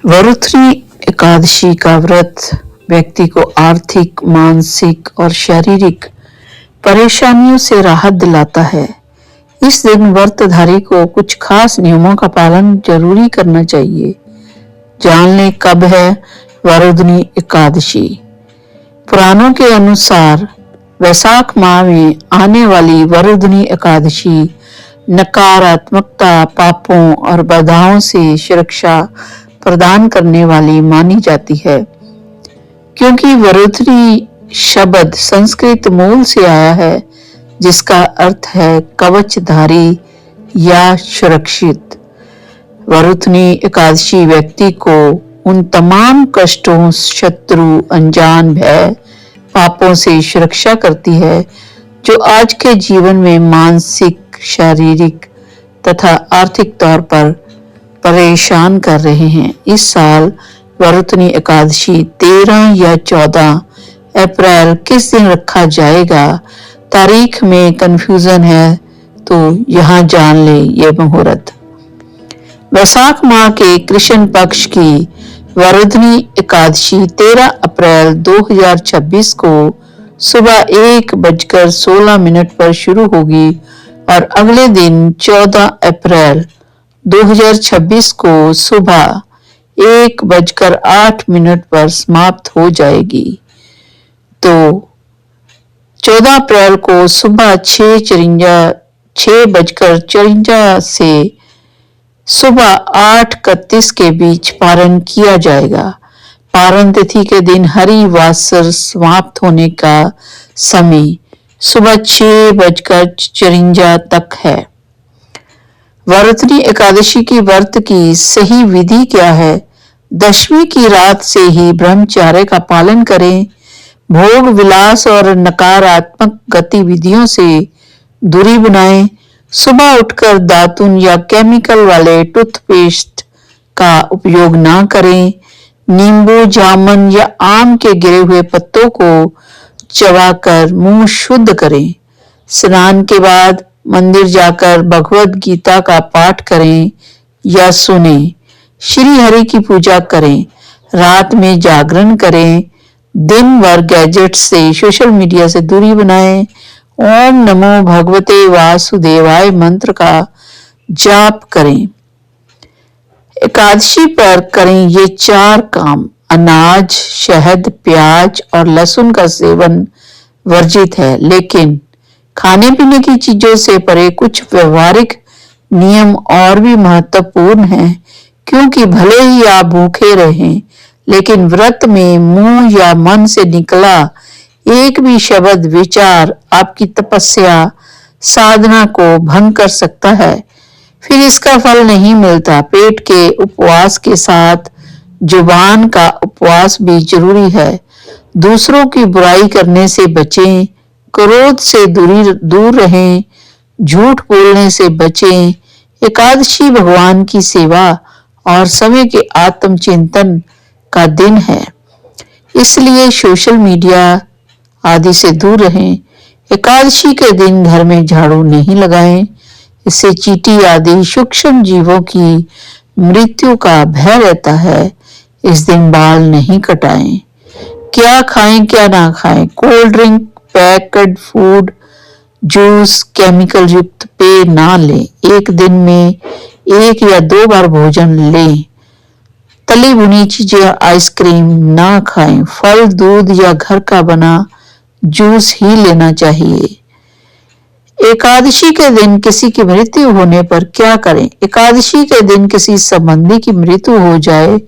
वरुथनी एकादशी का व्रत व्यक्ति को आर्थिक, मानसिक और शारीरिक परेशानियों से राहत दिलाता है। इस दिन व्रतधारी को कुछ खास नियमों का पालन जरूरी करना चाहिए। जान लें कब है वरुथनी एकादशी। पुराणों के अनुसार वैशाख माह में आने वाली वरुथनी एकादशी नकारात्मकता, पापों और बाधाओं से सुरक्षा प्रदान करने वाली मानी जाती है। क्योंकि वरुथनी शब्द संस्कृत मूल से आया है, जिसका अर्थ है कवचधारी या सुरक्षित। वरुथनी एकादशी व्यक्ति को उन तमाम कष्टों, शत्रु, अनजान भय, पापों से सुरक्षा करती है जो आज के जीवन में मानसिक, शारीरिक तथा आर्थिक तौर पर परेशान कर रहे हैं। इस साल वरुथनी एकादशी 13 या 14 अप्रैल किस दिन रखा जाएगा, तारीख में कंफ्यूजन है तो यहाँ जान ले ये मुहूर्त। वैशाख माह के कृष्ण पक्ष की वरुथनी एकादशी 13 अप्रैल 2026 को सुबह 1:16 पर शुरू होगी और अगले दिन 14 अप्रैल 2026 को सुबह 1:08 पर समाप्त हो जाएगी। तो 14 अप्रैल को सुबह 6:54 से सुबह 8:31 के बीच पारण किया जाएगा। पारण तिथि के दिन हरिवासर समाप्त होने का समय सुबह 6:54 तक है। वरुथनी एकादशी की व्रत की सही विधि क्या है? दशमी की रात से ही ब्रह्मचर्य का पालन करें। भोग विलास और नकारात्मक गतिविधियों से दूरी बनाएं। सुबह उठकर दातुन या केमिकल वाले टूथपेस्ट का उपयोग ना करें। नींबू, जामुन या आम के गिरे हुए पत्तों को चबाकर मुंह शुद्ध करें। स्नान के बाद मंदिर जाकर भगवद गीता का पाठ करें या सुनें। श्री हरि की पूजा करें। रात में जागरण करें। दिन भर गैजेट से, सोशल मीडिया से दूरी बनाएं। ओम नमो भगवते वासुदेवाय मंत्र का जाप करें। एकादशी पर करें ये 4 काम। अनाज, शहद, प्याज और लहसुन का सेवन वर्जित है, लेकिन खाने पीने की चीजों से परे कुछ व्यवहारिक नियम और भी महत्वपूर्ण हैं। क्योंकि भले ही आप भूखे रहें, लेकिन व्रत में मुंह या मन से निकला एक भी शब्द, विचार आपकी तपस्या, साधना को भंग कर सकता है। फिर इसका फल नहीं मिलता। पेट के उपवास के साथ जुबान का उपवास भी जरूरी है। दूसरों की बुराई करने से बचें। क्रोध से दूर रहें। झूठ बोलने से बचें। एकादशी भगवान की सेवा और समय के आत्मचिंतन का दिन है, इसलिए सोशल मीडिया आदि से दूर रहें। एकादशी के दिन घर में झाड़ू नहीं लगाएं। इससे चींटी आदि सूक्ष्म जीवों की मृत्यु का भय रहता है। इस दिन बाल नहीं कटाएं। क्या खाएं क्या ना खाएं? Cold drink, packed food, juice, chemical युक्त पेय ना लें। एक दिन में 1 या 2 बार भोजन लें। तली भुनी चीजें, आइसक्रीम ना खाएं। फल, दूध या घर का बना जूस ही लेना चाहिए। एकादशी के दिन किसी की मृत्यु होने पर क्या करें? एकादशी के दिन किसी संबंधी की मृत्यु हो जाए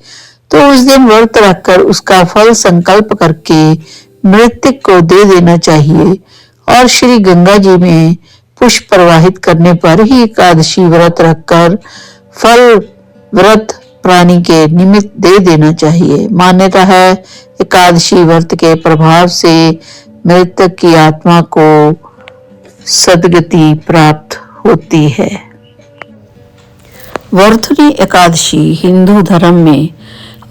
तो उस दिन व्रत रखकर उसका फल संकल्प करके मृतक को दे देना चाहिए और श्री गंगा जी में पुष्प प्रवाहित करने पर ही एकादशी व्रत रखकर फल व्रत प्राणी के निमित्त दे देना चाहिए। मान्यता है एकादशी व्रत के प्रभाव से मृतक की आत्मा को सद्गति प्राप्त होती है। वरुथनी एकादशी हिंदू धर्म में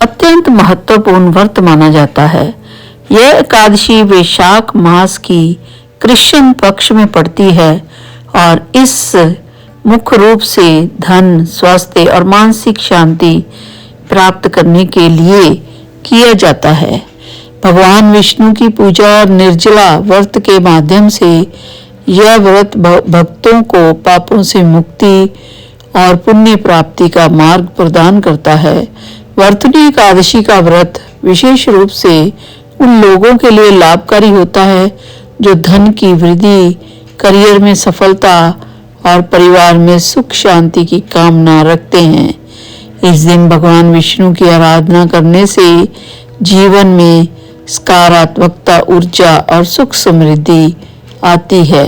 अत्यंत महत्वपूर्ण व्रत माना जाता है। यह एकादशी वैशाख मास की कृष्ण पक्ष में पड़ती है और इस मुख्य रूप से धन, स्वास्थ्य और मानसिक शांति प्राप्त करने के लिए किया जाता है। भगवान विष्णु की पूजा और निर्जला व्रत के माध्यम से यह व्रत भक्तों को पापों से मुक्ति और पुण्य प्राप्ति का मार्ग प्रदान करता है। वर्तनी एकादशी का व्रत विशेष रूप से उन लोगों के लिए लाभकारी होता है जो धन की वृद्धि, करियर में सफलता और परिवार में सुख शांति की कामना रखते हैं। इस दिन भगवान विष्णु की आराधना करने से जीवन में सकारात्मकता, ऊर्जा और सुख समृद्धि आती है।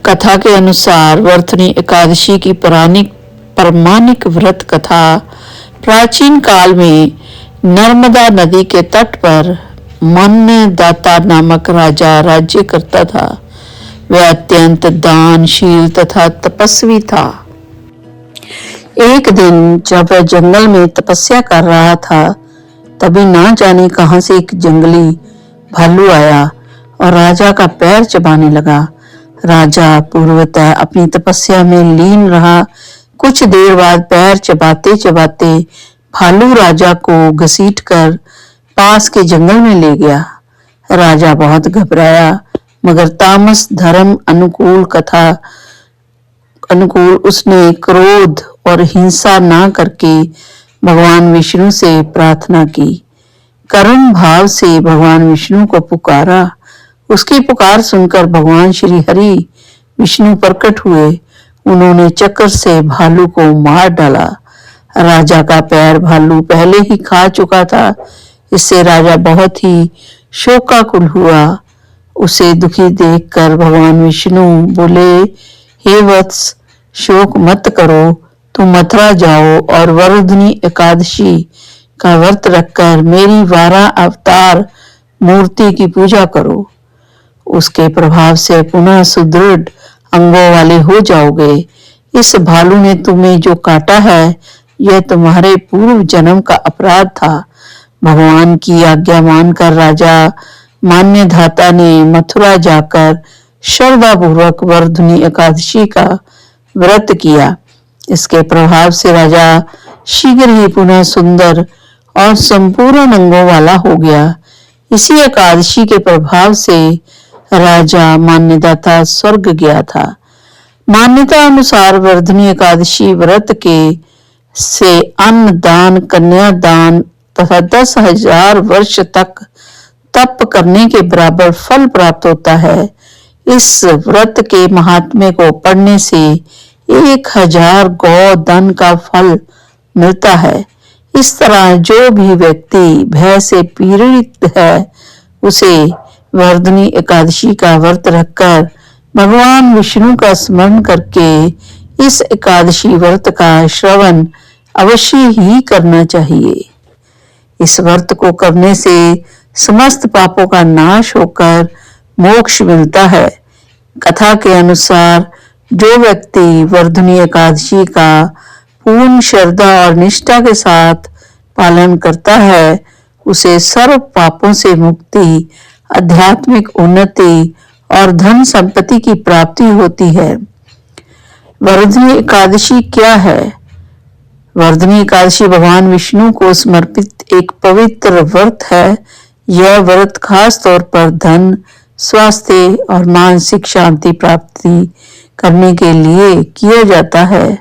कथा के अनुसार वर्तनी एकादशी की पौराणिक व्रत कथा प्राचीन काल में नर्मदा नदी के तट पर मन्नदाता नामक राजा राज्य करता था। वह अत्यंत दानशील तथा तपस्वी था। एक दिन जब वह जंगल में तपस्या कर रहा था, तभी ना जाने कहां से एक जंगली भालू आया और राजा का पैर चबाने लगा। राजा पूर्वतः अपनी तपस्या में लीन रहा। कुछ देर बाद पैर चबाते चबाते भालू राजा को घसीटकर पास के जंगल में ले गया। राजा बहुत घबराया, मगर तामस धर्म अनुकूल उसने क्रोध और हिंसा ना करके भगवान विष्णु से प्रार्थना की। करुण भाव से भगवान विष्णु को पुकारा। उसकी पुकार सुनकर भगवान श्री हरि विष्णु प्रकट हुए। उन्होंने चक्र से भालू को मार डाला। राजा का पैर भालू पहले ही खा चुका था। इससे राजा बहुत ही शोकाकुल हुआ। उसे दुखी देखकर भगवान विष्णु बोले, हे वत्स, शोक मत करो, तुम मथुरा जाओ और वर्धनी एकादशी का व्रत रखकर मेरी 12 अवतार मूर्ति की पूजा करो। उसके प्रभाव से पुनः सुदृढ़ अंगों वाले हो जाओगे। इस भालू ने तुम्हें जो काटा है, यह तुम्हारे पूर्व जन्म का अपराध था। भगवान की आज्ञा मानकर राजा मान्यधाता ने मथुरा जाकर श्रद्धापूर्वक वर्धनी एकादशी का व्रत किया। इसके प्रभाव से राजा शीघ्र ही पुनः सुंदर और संपूर्ण अंगों वाला हो गया। इसी एकादशी के प्रभाव से राजा मान्यदाता स्वर्ग गया था। मान्यता अनुसार वर्धनी एकादशी व्रत के से अन्न दान, कन्या दान तथा 10,000 वर्ष तक तप करने के बराबर फल प्राप्त होता है। इस व्रत के महात्म्य को पढ़ने से 1000 गौ दान का फल मिलता है। इस तरह जो भी व्यक्ति भय से पीड़ित है, उसे वर्धनी एकादशी का व्रत रखकर भगवान विष्णु का स्मरण करके इस एकादशी व्रत का श्रवण अवश्य ही करना चाहिए। इस व्रत को करने से समस्त पापों का नाश होकर मोक्ष मिलता है। कथा के अनुसार जो व्यक्ति वर्धनी एकादशी का पूर्ण श्रद्धा और निष्ठा के साथ पालन करता है, उसे सर्व पापों से मुक्ति, आध्यात्मिक उन्नति और धन संपत्ति की प्राप्ति होती है। वर्धनी एकादशी क्या है? वर्धनी एकादशी भगवान विष्णु को समर्पित एक पवित्र व्रत है। यह व्रत खास तौर पर धन, स्वास्थ्य और मानसिक शांति प्राप्ति करने के लिए किया जाता है।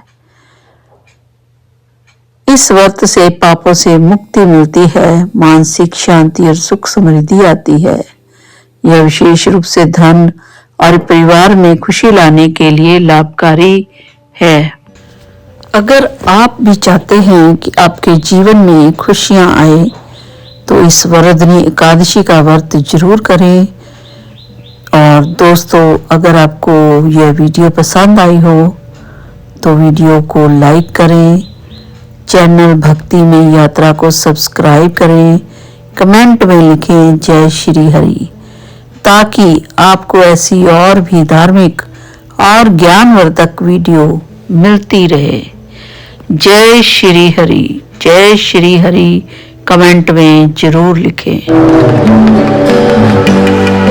इस व्रत से पापों से मुक्ति मिलती है, मानसिक शांति और सुख समृद्धि आती है। यह विशेष रूप से धन और परिवार में खुशी लाने के लिए लाभकारी है। अगर आप भी चाहते हैं कि आपके जीवन में खुशियां आए, तो इस वर्धनी एकादशी का व्रत जरूर करें। और दोस्तों, अगर आपको यह वीडियो पसंद आई हो तो वीडियो को लाइक करें, चैनल भक्ति में यात्रा को सब्सक्राइब करें, कमेंट में लिखें जय श्री हरि, ताकि आपको ऐसी और भी धार्मिक और ज्ञानवर्धक वीडियो मिलती रहे। जय श्री हरि, जय श्री हरि कमेंट में जरूर लिखें।